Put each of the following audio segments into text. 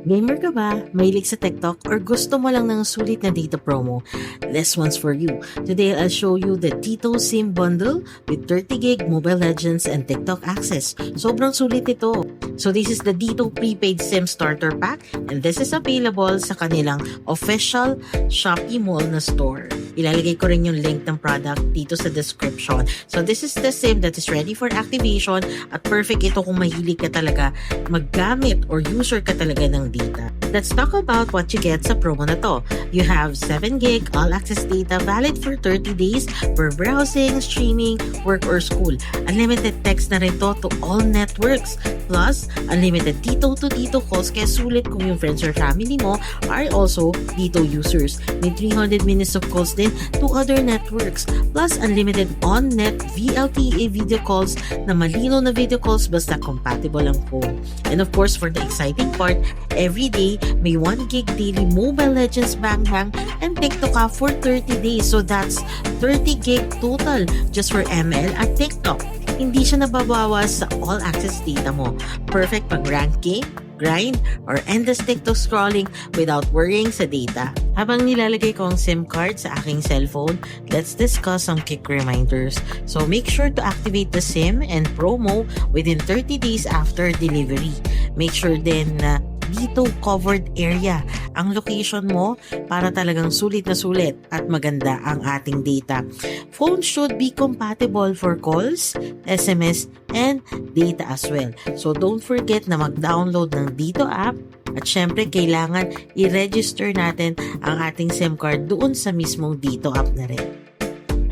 Gamer ka ba? Mahilig sa TikTok? Or gusto mo lang ng sulit na data promo? This one's for you. Today, I'll show you the Tito SIM bundle with 30 gig Mobile Legends and TikTok access. Sobrang sulit ito. So this is the Tito Prepaid SIM Starter Pack and this is available sa kanilang official Shopee Mall na store. Ilalagay ko rin yung link ng product dito sa description. So this is the SIM that is ready for activation at perfect ito kung mahilig ka talaga maggamit or user ka talaga ng data. Let's talk about what you get sa promo na to. You have 7 gig all-access data valid for 30 days for browsing, streaming, work, or school. Unlimited text na rin to all networks. Plus, unlimited dito-to-dito calls kaya sulit kung yung friends or family mo are also dito users. May 300 minutes of calls din to other networks. Plus, unlimited on-net VLTE video calls na malino na video calls basta compatible ang phone. And of course, for the exciting part, every day, may 1 gig daily Mobile Legends Bang Bang and TikTok ka for 30 days. So that's 30 gig total just for ML at TikTok. Hindi siya nababawas sa all-access data mo. Perfect pag ranking, grind, or endless TikTok scrolling without worrying sa data. Habang nilalagay ko ang SIM card sa aking cellphone, let's discuss some quick reminders. So make sure to activate the SIM and promo within 30 days after delivery. Make sure din na dito covered area ang location mo para talagang sulit na sulit at maganda ang ating data. Phone should be compatible for calls, SMS, and data as well. So don't forget na mag-download ng Dito app at syempre kailangan i-register natin ang ating SIM card doon sa mismong Dito app na rin.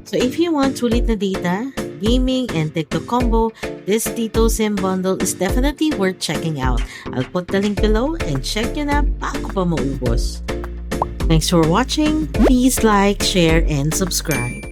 So if you want sulit na data, gaming, and TikTok combo, this Tito SIM bundle is definitely worth checking out. I'll put the link below and check yun na bago pa maubos. Thanks for watching. Please like, share, and subscribe.